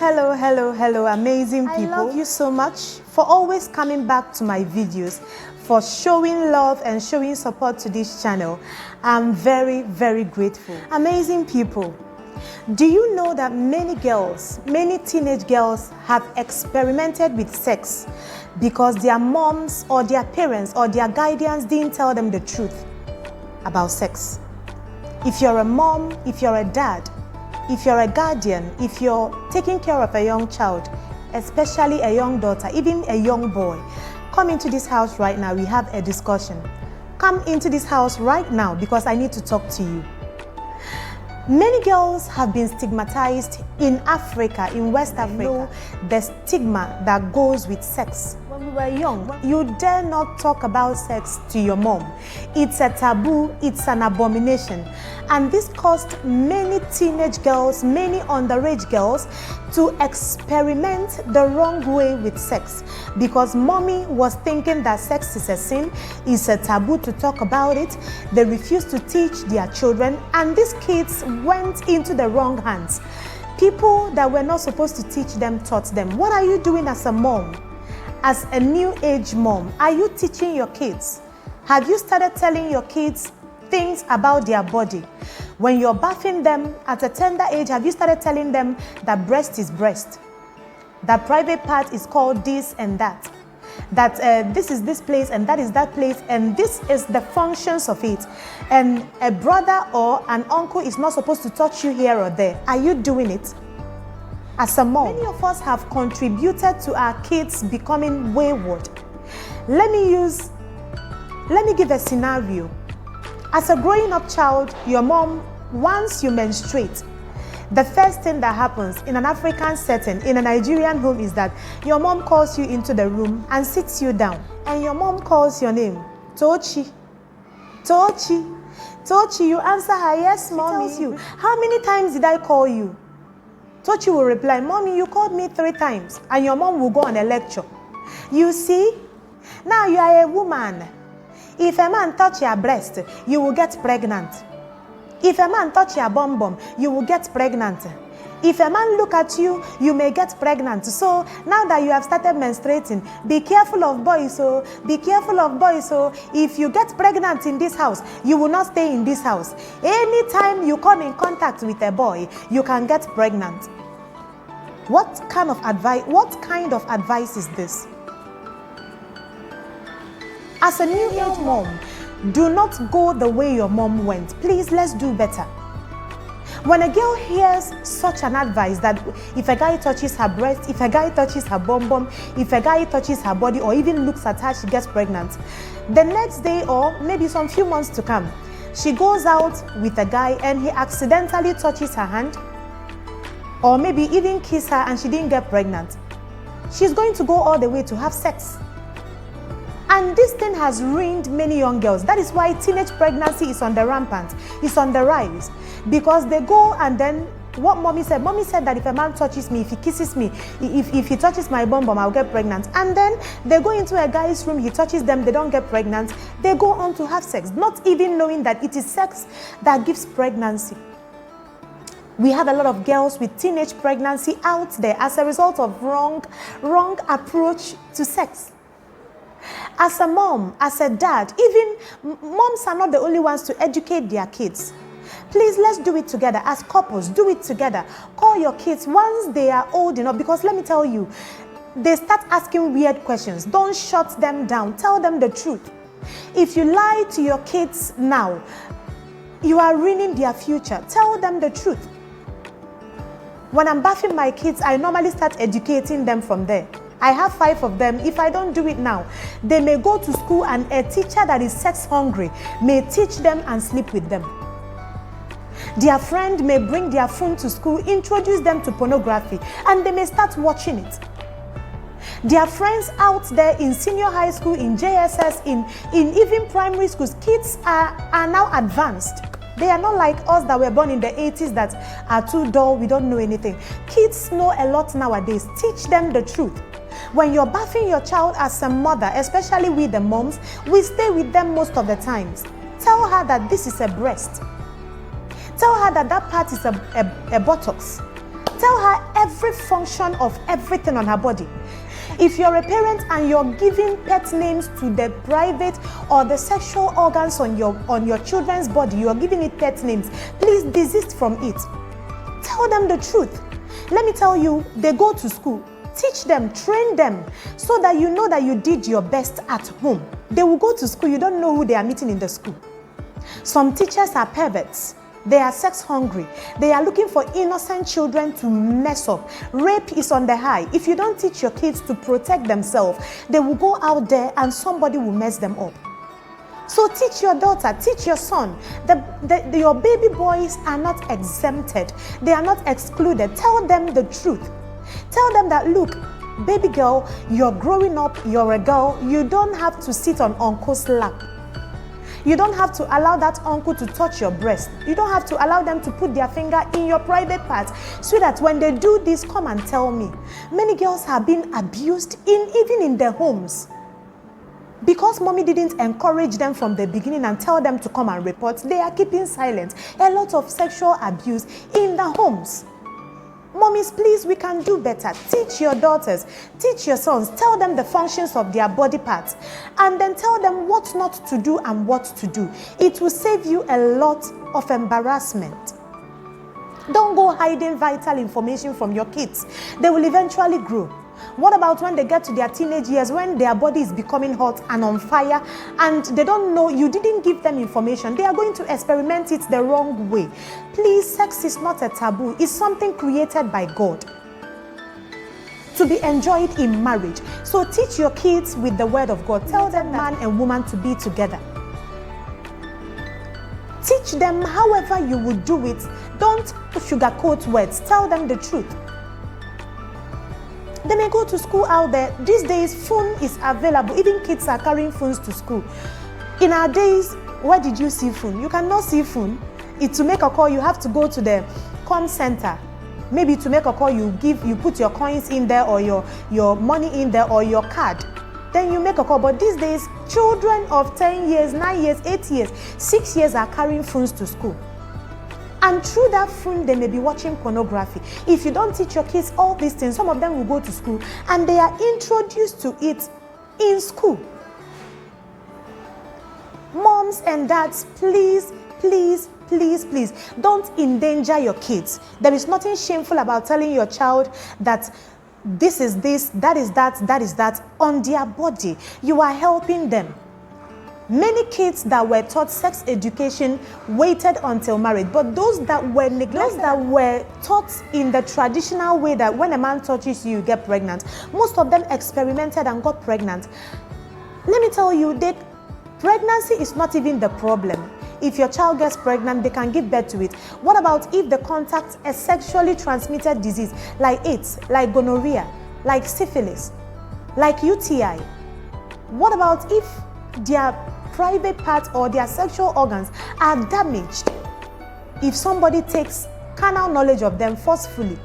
Hello, amazing people. I love you so much for always coming back to my videos, for showing love and showing support to this channel. I'm very grateful. Amazing people, do you know that many teenage girls have experimented with sex because their moms or their parents or their guardians didn't tell them the truth about sex? If you're a mom, if you're a dad, if you're a guardian, if you're taking care of a young child, especially a young daughter, even a young boy, come into this house right now. We have a discussion. Come into this house right now because I need to talk to you. Many girls have been stigmatized in Africa, in West Africa, the stigma that goes with sex. When we were young, you dare not talk about sex to your mom. It's a taboo, it's an abomination. And this caused many teenage girls, many underage girls to experiment the wrong way with sex because mommy was thinking that sex is a sin, it's a taboo to talk about it. They refused to teach their children, and these kids went into the wrong hands. People that were not supposed to teach them taught them. What are you doing as a mom? As a new age mom, are you teaching your kids? Have you started telling your kids things about their body? When you're bathing them at a tender age, have you started telling them that breast is breast, that private part is called this and that, that this is this place and that is that place, and this is the functions of it, and a brother or an uncle is not supposed to touch you here or there? Are you doing it? As a mom, many of us have contributed to our kids becoming wayward. Let me give a scenario. As a growing up child, your mom, once you menstruate, the first thing that happens in an African setting, in a Nigerian home, is that your mom calls you into the room and sits you down. And your mom calls your name, Tochi. Tochi. Tochi, you answer her, yes, mommy. She tells you, how many times did I call you? Tochi will reply, mommy, you called me 3 times. And your mom will go on a lecture. You see, now you are a woman. If a man touch your breast, you will get pregnant. If a man touch your bum bum, you will get pregnant. If a man look at you, you may get pregnant. So now that you have started menstruating, be careful of boys. So be careful of boys. So if you get pregnant in this house, you will not stay in this house. Anytime you come in contact with a boy, you can get pregnant. What kind of advice is this? As a new age mom, do not go the way your mom went. Please, let's do better. When a girl hears such an advice that if a guy touches her breast, if a guy touches her bum bum, if a guy touches her body or even looks at her, she gets pregnant. The next day or maybe some few months to come, she goes out with a guy and he accidentally touches her hand or maybe even kiss her and she didn't get pregnant. She's going to go all the way to have sex. And this thing has ruined many young girls. That is why teenage pregnancy is on the rampant. It's on the rise. Because they go and then, what mommy said that if a man touches me, if he kisses me, if he touches my bum bum, I'll get pregnant. And then they go into a guy's room, he touches them, they don't get pregnant. They go on to have sex, not even knowing that it is sex that gives pregnancy. We have a lot of girls with teenage pregnancy out there as a result of wrong approach to sex. As a mom, as a dad, even moms are not the only ones to educate their kids. Please, let's do it together. As couples, do it together. Call your kids once they are old enough, because let me tell you, they start asking weird questions. Don't shut them down. Tell them the truth. If you lie to your kids now, you are ruining their future. Tell them the truth. When I'm bathing my kids, I normally start educating them from there. I have 5 of them. If I don't do it now, they may go to school and a teacher that is sex hungry may teach them and sleep with them. Their friend may bring their phone to school, introduce them to pornography, and they may start watching it. Their friends out there in senior high school, in JSS, in even primary schools, kids are now advanced. They are not like us that were born in the 80s that are too dull, we don't know anything. Kids know a lot nowadays. Teach them the truth. When you're bathing your child as a mother, especially with the moms, we stay with them most of the times. Tell her that this is a breast. Tell her that that part is a buttocks. Tell her every function of everything on her body. If you're a parent and you're giving pet names to the private or the sexual organs on your children's body, you're giving it pet names, please desist from it. Tell them the truth. Let me tell you, they go to school. Teach them, train them, so that you know that you did your best at home. They will go to school, you don't know who they are meeting in the school. Some teachers are perverts. They are sex hungry. They are looking for innocent children to mess up. Rape is on the high. If you don't teach your kids to protect themselves, they will go out there and somebody will mess them up. So teach your daughter, teach your son. Your baby boys are not exempted. They are not excluded. Tell them the truth. Tell them that, look, baby girl, you're growing up, you're a girl. You don't have to sit on uncle's lap. You don't have to allow that uncle to touch your breast. You don't have to allow them to put their finger in your private parts, so that when they do this, come and tell me. Many girls have been abused even in their homes. Because mommy didn't encourage them from the beginning and tell them to come and report, they are keeping silent. A lot of sexual abuse in the homes. Mommies, please, we can do better. Teach your daughters, teach your sons, tell them the functions of their body parts, and then tell them what not to do and what to do. It will save you a lot of embarrassment. Don't go hiding vital information from your kids. They will eventually grow. What about when they get to their teenage years, when their body is becoming hot and on fire, and they don't know, you didn't give them information? They are going to experiment it the wrong way. Please, sex is not a taboo. It's something created by God to be enjoyed in marriage. So teach your kids with the word of God. Tell them man and woman to be together. Teach them however you would do it. Don't sugarcoat words. Tell them the truth. They may go to school out there. These days, phone is available. Even kids are carrying phones to school. In our days, where did you see phone? You cannot see phone. To make a call, you have to go to the comm center. Maybe to make a call, you put your coins in there, or your money in there, or your card. Then you make a call. But these days, children of 10 years, 9 years, 8 years, 6 years are carrying phones to school. And through that phone, they may be watching pornography. If you don't teach your kids all these things, some of them will go to school and they are introduced to it in school. Moms and dads, please, please, please, please, don't endanger your kids. There is nothing shameful about telling your child that this is this, that is that on their body. You are helping them. Many kids that were taught sex education waited until marriage, but those that were neglected, that were taught in the traditional way that when a man touches you, you get pregnant, most of them experimented and got pregnant. Let me tell you, pregnancy is not even the problem. If your child gets pregnant, they can give birth to it. What about if they contact a sexually transmitted disease like AIDS, like gonorrhea, like syphilis, like UTI? What about if their private parts or their sexual organs are damaged? If somebody takes carnal knowledge of them forcefully?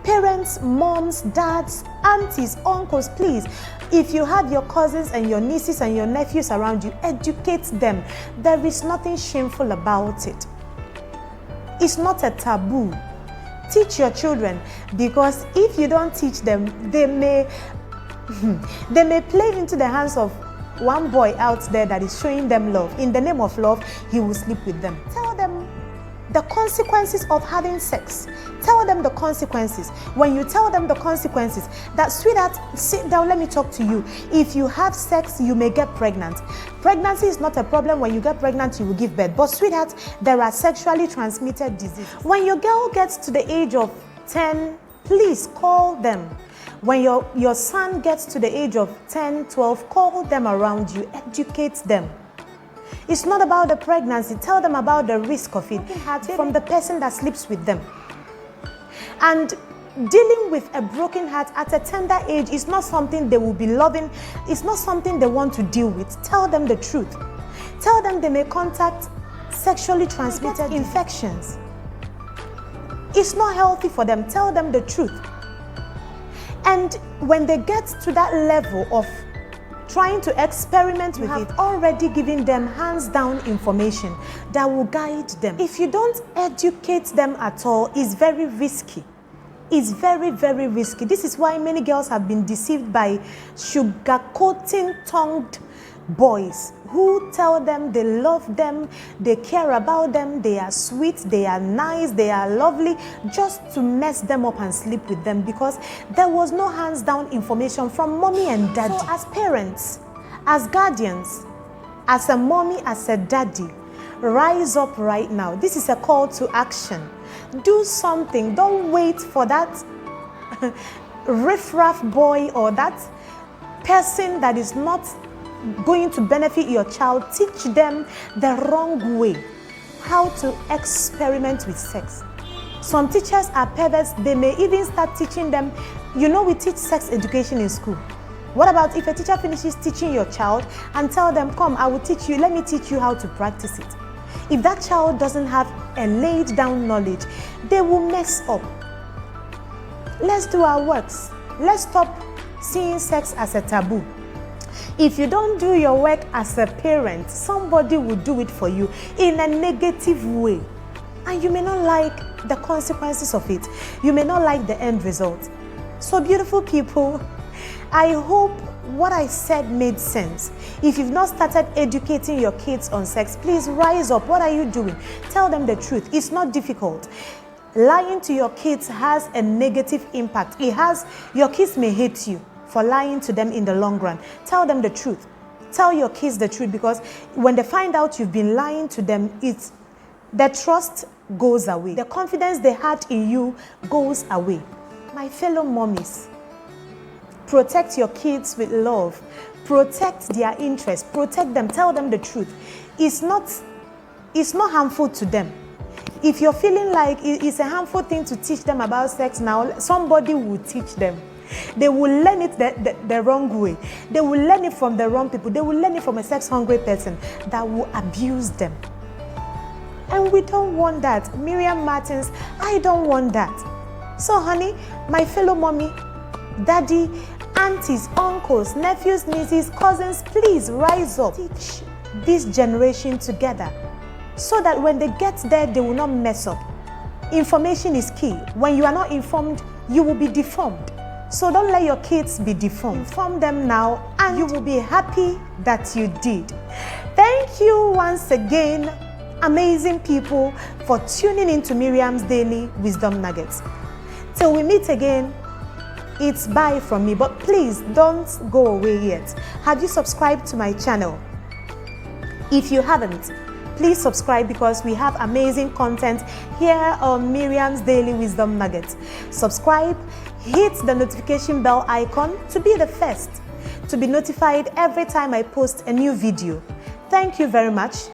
Parents, moms, dads, aunties, uncles, please, if you have your cousins and your nieces and your nephews around you, educate them. There is nothing shameful about it. It's not a taboo. Teach your children, because if you don't teach them, they may play into the hands of one boy out there that is showing them love. In the name of love, he will sleep with them. Tell them the consequences of having sex. Tell them the consequences. When you tell them the consequences, that sweetheart, sit down, let me talk to you. If you have sex, you may get pregnant. Pregnancy is not a problem. When you get pregnant, you will give birth. But sweetheart, there are sexually transmitted diseases. When your girl gets to the age of 10, please call them. When your son gets to the age of 10, 12, call them around you, educate them. It's not about the pregnancy. Tell them about the risk of it from the person that sleeps with them. And dealing with a broken heart at a tender age is not something they will be loving. It's not something they want to deal with. Tell them the truth. Tell them they may contact sexually transmitted infections. It's not healthy for them. Tell them the truth. And when they get to that level of trying to experiment with it, already giving them hands-down information that will guide them. If you don't educate them at all, it's very risky. It's very, very risky. This is why many girls have been deceived by sugar-coating-tongued boys who tell them they love them, they care about them, they are sweet, they are nice, they are lovely, just to mess them up and sleep with them, because there was no hands-down information from mommy and daddy. So as parents, as guardians, as a mommy, as a daddy, rise up right now. This is a call to action. Do something. Don't wait for that riffraff boy or that person that is not going to benefit your child. Teach them the wrong way, how to experiment with sex. Some teachers are perverts. They may even start teaching them. You know, we teach sex education in school. What about if a teacher finishes teaching your child and tell them, come, I will teach you, let me teach you how to practice it. If that child doesn't have a laid down knowledge, they will mess up. Let's do our works. Let's stop seeing sex as a taboo. If you don't do your work as a parent, somebody will do it for you in a negative way. And you may not like the consequences of it. You may not like the end result. So beautiful people, I hope what I said made sense. If you've not started educating your kids on sex, please rise up. What are you doing? Tell them the truth. It's not difficult. Lying to your kids has a negative impact. Your kids may hate you for lying to them in the long run. Tell them the truth. Tell your kids the truth, because when they find out you've been lying to them, the trust goes away. The confidence they had in you goes away. My fellow mommies, protect your kids with love. Protect their interests. Protect them. Tell them the truth. It's not harmful to them. If you're feeling like it's a harmful thing to teach them about sex now, somebody will teach them. They will learn it the wrong way. They will learn it from the wrong people. They will learn it from a sex-hungry person that will abuse them. And we don't want that. Miriam Martins, I don't want that. So honey, my fellow mommy, daddy, aunties, uncles, nephews, nieces, cousins, please rise up. Teach this generation together so that when they get there, they will not mess up. Information is key. When you are not informed, you will be deformed. So don't let your kids be deformed. Inform them now and you will be happy that you did. Thank you once again, amazing people, for tuning into Miriam's Daily Wisdom Nuggets. Till we meet again, it's bye from me, but please don't go away yet. Have you subscribed to my channel? If you haven't, please subscribe, because we have amazing content here on Miriam's Daily Wisdom Nuggets. Subscribe, hit the notification bell icon to be the first to be notified every time I post a new video. Thank you very much.